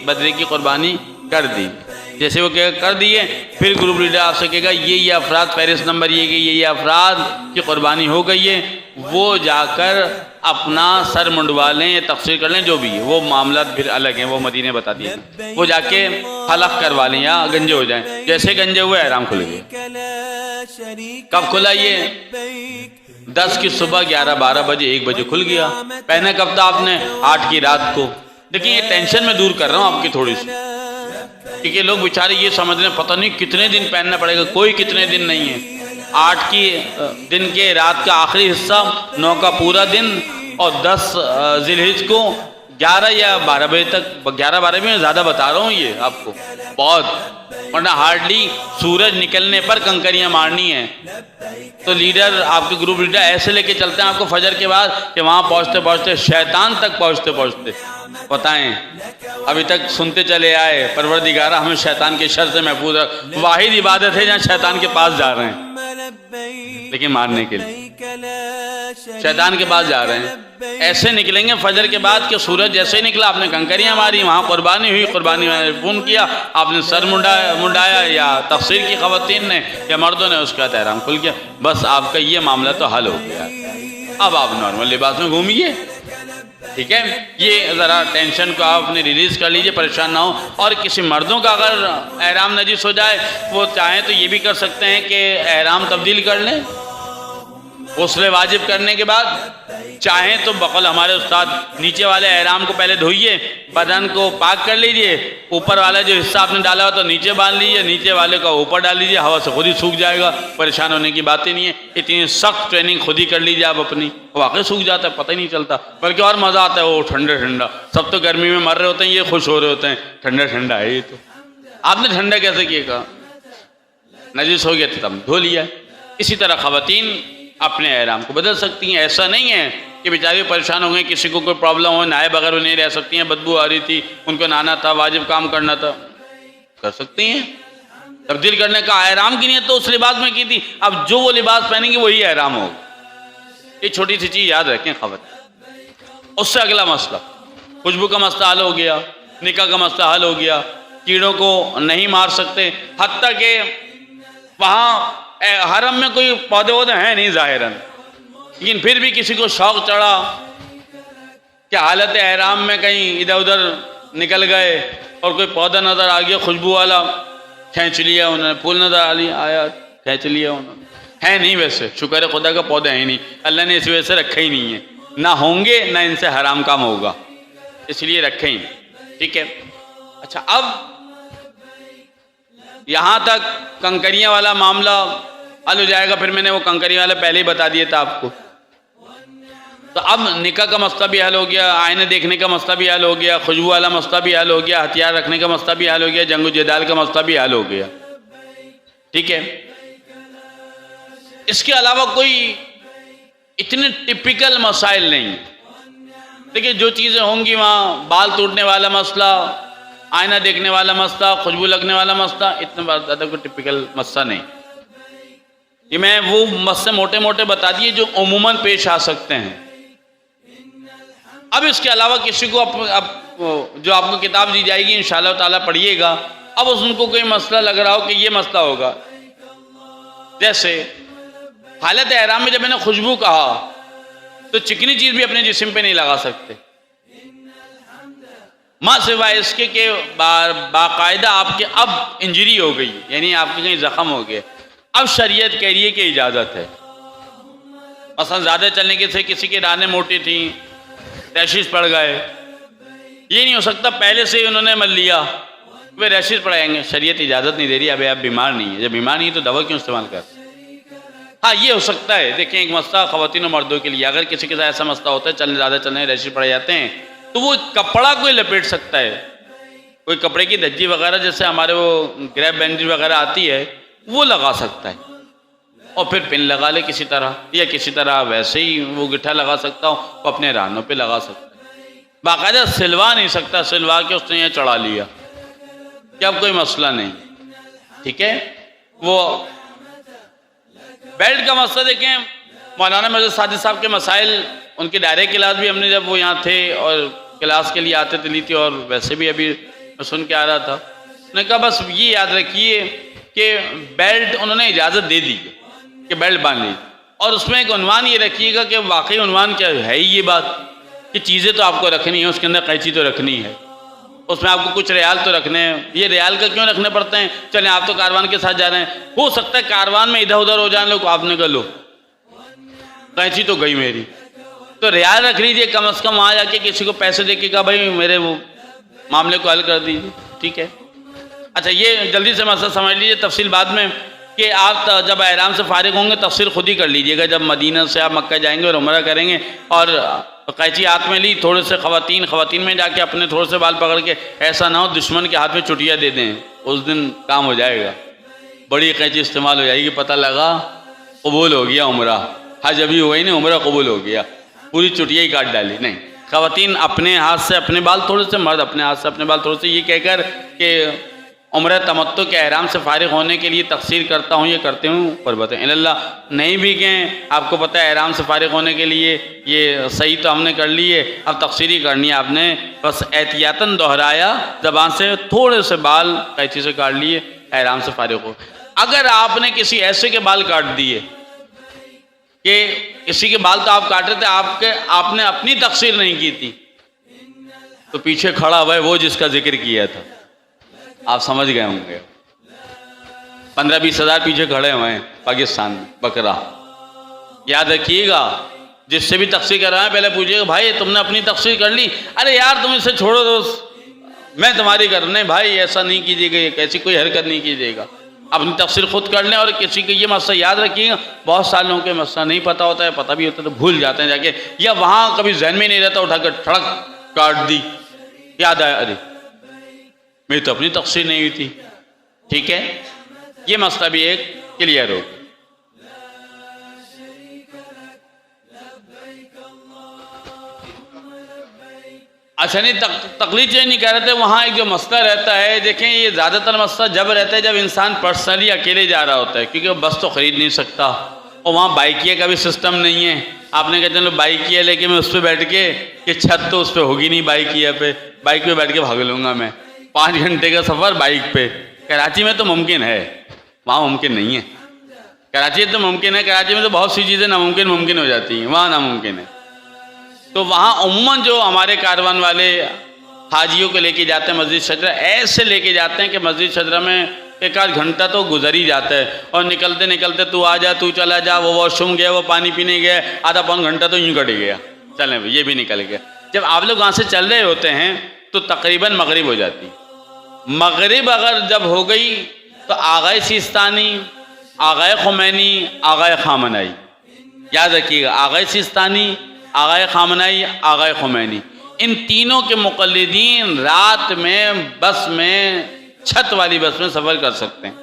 बदले की कुर्बानी कर दी। जैसे वो कहेगा कर दिए, फिर ग्रुप लीडर आपसे कहेगा ये अफराद फहरिस्त नंबर ये अफराद की कुर्बानी हो गई है, वो जाकर अपना सर मुंडवा लें या तफसीर कर लें, जो भी है वो मामला फिर अलग है, वो मदीने बता दिए। वो जाके हलफ करवा लें या गंजे हो जाएं। जैसे गंजे हुए एहराम खुल गए। कब खुला ये? 10 की सुबह, 11-12 बजे, 1 बजे खुल गया। पहने कब था आपने? 8 की रात को। देखिए ये टेंशन में दूर कर रहा हूँ आपकी थोड़ी सी, क्योंकि लोग बेचारे ये समझ रहे हैं पता नहीं कितने दिन पहनना पड़ेगा। कोई कितने दिन नहीं है। 8 की दिन के रात का आखिरी हिस्सा, 9 का पूरा दिन और 10 जिलहिज को 11 या 12 बजे तक। 11-12 में ज़्यादा बता रहा हूँ ये आपको बहुत, वरना हार्डली सूरज निकलने पर कंकरियाँ मारनी है। तो लीडर, आपके ग्रुप लीडर ऐसे लेके चलते हैं आपको फजर के बाद कि वहाँ पहुँचते पहुँचते शैतान तक पहुँचते बताएं अभी तक सुनते चले आए परवरदिगारा हमें शैतान के शर से महफूज है। वाहिद इबादत है जहाँ शैतान के पास जा रहे हैं, लेकिन मारने के लिए शैतान के पास जा रहे हैं। ऐसे निकलेंगे फजर के बाद कि सूरज जैसे ही निकला आपने कंकरियां मारी, वहाँ कुर्बानी हुई, कुर्बानी में फोन किया, आपने सर मुंडाया या तफसीर की खवातीन ने या मर्दों ने, उसका एहराम खुल गया। बस आपका ये मामला तो हल हो गया। अब आप नॉर्मल लिबास में घूमिए, ठीक है। ये ज़रा टेंशन को आप अपने रिलीज़ कर लीजिए, परेशान ना हो। और किसी मर्दों का अगर एहराम नजीस हो जाए, वो चाहें तो ये भी कर सकते हैं कि एहराम तब्दील कर लें गुस्ल वाजिब करने के बाद। चाहें तो बकौल हमारे उस्ताद नीचे वाले एहराम को पहले धोइए, बदन को पाक कर लीजिए, ऊपर वाला जो हिस्सा आपने डाला हो तो नीचे बांध लीजिए, नीचे वाले का ऊपर डाल लीजिए, हवा से खुद ही सूख जाएगा, परेशान होने की बात ही नहीं है। इतनी सख्त ट्रेनिंग खुद ही कर लीजिए आप अपनी, वाकई सूख जाता है, पता ही नहीं चलता। बल्कि और मज़ा आता है वो ठंडा ठंडा। सब तो गर्मी में मर रहे होते हैं, ये खुश हो रहे होते हैं ठंडा ठंडा है। ये तो आपने ठंडा कैसे किया? कहा नजीस हो गया तो तब धो लिया। इसी तरह खवातीन अपने एहराम को बदल सकती हैं। ऐसा नहीं है कि बेचारी परेशान हो गए, किसी को कोई प्रॉब्लम हो, नहाए बगैर नहीं रह सकती हैं, बदबू आ रही थी, उनको नहाना था, वाजिब काम करना था, कर सकती हैं। तब्दील करने का एहराम की नियत तो उस लिबास में की थी, अब जो वो लिबास पहनेंगे वही एहराम होगा। ये छोटी सी चीज़ याद रखें खवातीन। उससे अगला मसला, खुशबू का मसला हल हो गया, निकाह का मसला हल हो गया, कीड़ों को नहीं मार सकते। हत्ता के वहाँ हरम में कोई पौधे वौधे हैं नहीं ज़ाहिरन, लेकिन फिर भी किसी को शौक़ चढ़ा कि हालत एहराम में कहीं इधर उधर निकल गए और कोई पौधा नज़र आ गया खुशबू वाला, खींच लिया उन्होंने, फूल नज़र आया खींच लिया उन्होंने। है नहीं, वैसे शुक्र है खुदा का पौधे हैं नहीं, अल्लाह ने इस वजह से रखे ही नहीं है, ना होंगे ना इनसे हराम काम होगा, इसलिए रखे ही नहीं, ठीक है। अच्छा, अब यहाँ तक कंकरियाँ वाला मामला हल हो जाएगा। फिर मैंने वो कंकरियाँ वाला पहले ही बता दिया था आपको। तो अब निकाह का मसला भी हल हो गया, आईने देखने का मसला भी हल हो गया, खुशबू वाला मसला भी हल हो गया, हथियार रखने का मसला भी हल हो गया, जंगो जदाल का मसला भी हल हो गया, ठीक है। इसके अलावा कोई इतने टिपिकल मसाइल नहीं। देखिए जो चीज़ें होंगी वहाँ, बाल टूटने वाला मसला, आईना देखने वाला मसला, खुशबू लगने वाला मसला, इतना ज़्यादा कोई टिपिकल मसला नहीं। ये मैं वो मसले मोटे मोटे बता दिए जो उमूमन पेश आ सकते हैं। अब इसके अलावा किसी को अब जो आपको किताब दी जाएगी इंशाअल्लाह ताला पढ़िएगा, अब उनको कोई मसला लग रहा हो कि ये मसला होगा, जैसे हालत एहराम में जब मैंने खुशबू कहा तो चिकनी चीज़ भी अपने जिस्म पे नहीं लगा सकते, माँ सिवाय इसके कि बाकायदा आपके अब इंजरी हो गई, यानी आपके कहीं जख्म हो गए, अब शरीयत कह रही है कि इजाज़त है। मसलन ज़्यादा चलने के से किसी की रानें मोटी थी, रैशेस पड़ गए, ये नहीं हो सकता पहले से ही उन्होंने मल लिया वे रैशेस पड़ाएंगे, शरीयत इजाज़त नहीं दे रही। अभी आप बीमार नहीं है, जब बीमार नहीं है तो दवा क्यों इस्तेमाल कर। हाँ ये हो सकता है। देखें एक मसला ख़वातीन और मर्दों के लिए, अगर किसी के साथ ऐसा मसला होता है ज़्यादा चलने रैशेस पड़ जाते हैं, तो वो कपड़ा कोई लपेट सकता है, कोई कपड़े की धज्जी वगैरह जैसे हमारे वो ग्रैब बैंडेज वगैरह आती है वो लगा सकता है, और फिर पिन लगा ले किसी तरह, या किसी तरह वैसे ही वो गिट्ठा लगा सकता हो, वो अपने रानों पे लगा सकता है। बाकायदा सिलवा नहीं सकता, सिलवा के उसने यहाँ चढ़ा लिया कि अब कोई मसला नहीं, ठीक है। वो बेल्ट का मसला देखें, मौलाना मजद साजिद साहब के मसाइल, उनके डायरेक्ट क्लास भी हमने जब वो यहाँ थे और क्लास के लिए आते थे ली थी, और वैसे भी अभी मैं सुन के आ रहा था, उन्होंने कहा बस ये याद रखिए कि बेल्ट उन्होंने इजाज़त दे दी कि बेल्ट बांध लीजिए, और उसमें एक उन्वान ये रखिएगा कि वाकई उन्वान क्या है ही ये बात कि चीज़ें तो आपको रखनी है, उसके अंदर कैंची तो रखनी है, उसमें आपको कुछ रियाल तो रखने हैं। ये रियाल का क्यों रखने पड़ते हैं? चलें आप तो कारवान के साथ जा रहे हैं, हो सकता है कारवान में इधर उधर हो जाने लो, आपने कर लो, कैंची तो गई मेरी, तो रियाल रख लीजिए, कम से कम वहाँ जाके किसी को पैसे दे के कहा भाई मेरे वो मामले को हल कर दीजिए, ठीक है। अच्छा, ये जल्दी से मसला समझ लीजिए, तफसील बाद में, कि आप जब एहराम से फारिग होंगे तफसील खुद ही कर लीजिएगा। जब मदीना से आप मक्का जाएंगे और उम्रा करेंगे और कैंची हाथ में ली, थोड़े से ख़वातीन में जाके अपने थोड़े से बाल पकड़ के, ऐसा ना हो दुश्मन के हाथ में चुटिया दे दें, उस दिन काम हो जाएगा, बड़ी कैंची इस्तेमाल हो जाएगी, पता लगा कबूल हो गया उम्रा, हज अभी हुआ ही नहीं, उम्रा कबूल हो गया, पूरी चुटिया ही काट डाली। नहीं, ख़वातीन अपने हाथ से अपने बाल थोड़े से, मर्द अपने हाथ से अपने बाल थोड़े से, ये कहकर कि उम्र तमत्तु के एहराम से फारिग होने के लिए तकसीर करता हूँ, ये करते हूँ, पर बताएं अल्लाह नहीं भी गए, आपको पता है एहराम से फारिग होने के लिए ये सही तो हमने कर ली है, अब तकसीर ही करनी है आपने, बस एहतियातन दोहराया, ज़बान से थोड़े से बाल कैंची से काट लिए, एहराम से फारिग हो। अगर आपने किसी ऐसे के बाल काट दिए कि किसी के बाल तो आप काट रहे थे, आपने अपनी तकसीर नहीं की थी, तो पीछे खड़ा हुआ है वो जिसका जिक्र किया था, आप समझ गए होंगे, 15-20 हज़ार पीछे खड़े हुए हैं पाकिस्तान में, बकरा। याद रखिएगा, जिससे भी तकसीर कर रहा है पहले पूछिएगा भाई तुमने अपनी तकसीर कर ली? अरे यार तुम इसे छोड़ो दोस्त, मैं तुम्हारी करने, भाई ऐसा नहीं कीजिएगा, ऐसी कोई हरकत नहीं कीजिएगा, अपनी तफसीर खुद कर लें। और किसी को ये मसला याद रखिएगा, बहुत सारे लोगों के मसला नहीं पता होता है, पता भी होता है तो भूल जाते हैं जाके, या वहाँ कभी जहन में नहीं रहता, उठाकर ठड़क काट दी, याद आया अरे मेरी तो अपनी तफसीर नहीं हुई थी, ठीक है, ये मसला भी एक क्लियर हो। अच्छा नहीं, तकलीफ ये नहीं कह रहे थे, वहाँ एक जो मसला रहता है, देखें ये ज़्यादातर मसला जब रहता है जब इंसान पर्सनली अकेले जा रहा होता है, क्योंकि वो बस तो ख़रीद नहीं सकता, और वहाँ बाइकिया का भी सिस्टम नहीं है। आपने कहते हैं बाइकिया लेके मैं उस पर बैठ के, कि छत तो उस पर होगी नहीं बाइकिया पे, बाइक पे बैठ के भाग लूँगा मैं, 5 घंटे का सफ़र बाइक पे। कराची में तो मुमकिन है, वहाँ मुमकिन नहीं है। कराची में तो मुमकिन है, कराची में तो बहुत सी चीज़ें नामुमकिन मुमकिन हो जाती हैं, वहाँ नामुमकिन है। तो वहाँ उम्मन जो हमारे कारवान वाले हाजियों को लेके जाते हैं मस्जिद शजरा, ऐसे लेके जाते हैं कि मस्जिद शजरा में 1-8 घंटा तो गुजर ही जाता है, और निकलते निकलते तू आ जा, तू चला जा, वो वॉशरूम गया, वो पानी पीने गया, आधा पौन घंटा तो यूँ कट गया, चलें ये भी निकल गया। जब आप लोग वहाँ से चल रहे होते हैं तो तकरीबन मगरिब हो जाती। मगरिब अगर जब हो गई तो आगाए सिस्तानी, आगाए खुमैनी, आगाए खामनाई, याद रखिएगा, आगाए सिस्तानी, आगाए खामनाई, आगाए खुमैनी, इन तीनों के मुक़ल्लिदीन रात में बस में, छत वाली बस में सफ़र कर सकते हैं,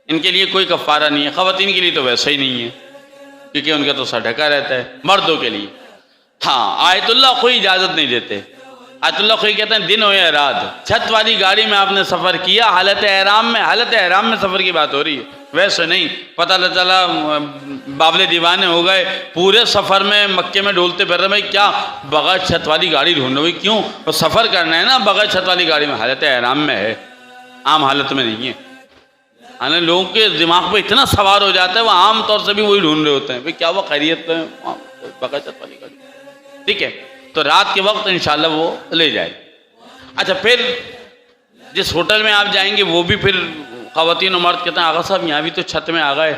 इनके लिए कोई कफ़ारा नहीं है। ख़वातीन के लिए तो वैसे ही नहीं है, क्योंकि उनका तो सर ढका रहता है। मर्दों के लिए हाँ, आयतुल्लाह कोई इजाज़त नहीं देते। आयतुल्लाह कोई कहते हैं दिन हो या रात, छत वाली गाड़ी में आपने सफ़र किया हालत एहराम में, हालत एहराम में सफ़र की बात हो रही है, वैसे नहीं। पता चला बावले दीवाने हो गए, पूरे सफ़र में मक्के में डोलते फिर रहे, भाई क्या बगैर छत वाली गाड़ी ढूंढ रहे, भाई क्यों, तो सफ़र करना है ना बगैर छत वाली गाड़ी में, हालत एहराम में है, आम हालत में नहीं है। यानी लोगों के दिमाग पे इतना सवार हो जाता है, वो आम तौर से भी वही ढूंढ रहे होते हैं, भाई क्या वो खैरियत है बगैर छत वाली गाड़ी, ठीक है। तो रात के वक्त इंशाल्लाह वो ले जाए। अच्छा, फिर जिस होटल में आप जाएंगे वो भी फिर ख़वातीन और मर्द कहते हैं आगा साहब यहाँ भी तो छत में आ गए,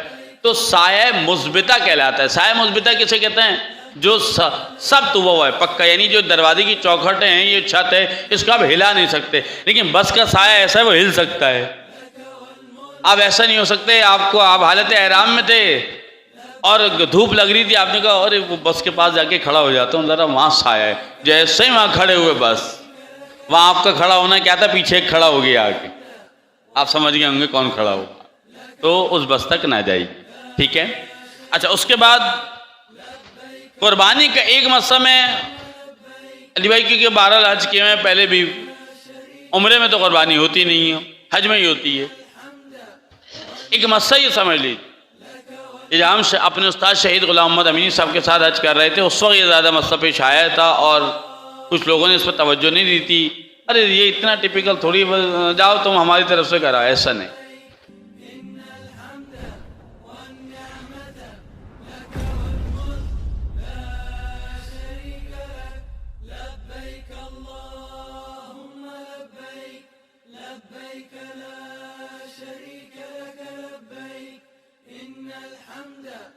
तो साया मुस्बिता कहलाता है। साया मुस्बिता किसे कहते हैं? जो सब तो वो है पक्का, यानी जो दरवाजे की चौखटें हैं, ये छत है, इसको आप हिला नहीं सकते, लेकिन बस का साया ऐसा है वो हिल सकता है। अब ऐसा नहीं हो सकते, आपको आप हालत एहराम में थे और धूप लग रही थी, आपने कहा अरे वो बस के पास जाके खड़ा हो जाता हूँ ज़रा, वहाँ साया है, जैसे ही वहाँ खड़े हुए बस वहाँ आपका खड़ा होना क्या था, पीछे खड़ा हो गया आके, आप समझ गए होंगे कौन खड़ा होगा, तो उस बस तक ना जाइए, ठीक है। अच्छा, उसके बाद कुर्बानी का एक मसला में अली भाई, क्योंकि 12 हज किए हैं पहले भी, उम्रे में तो कुर्बानी होती नहीं है, हज में ही होती है। एक मस्सा ये समझ लीजिए, जब हम अपने उस्ताद शहीद गुलाम मोहम्मद अमीनी साहब के साथ हज कर रहे थे, उस वक्त ये ज़्यादा मसला पेश आया था और कुछ लोगों ने इस पर तवज्जो नहीं दी थी। अरे ये इतना टिपिकल थोड़ी, जाओ तुम हमारी तरफ से कराओ, ऐसा नहीं।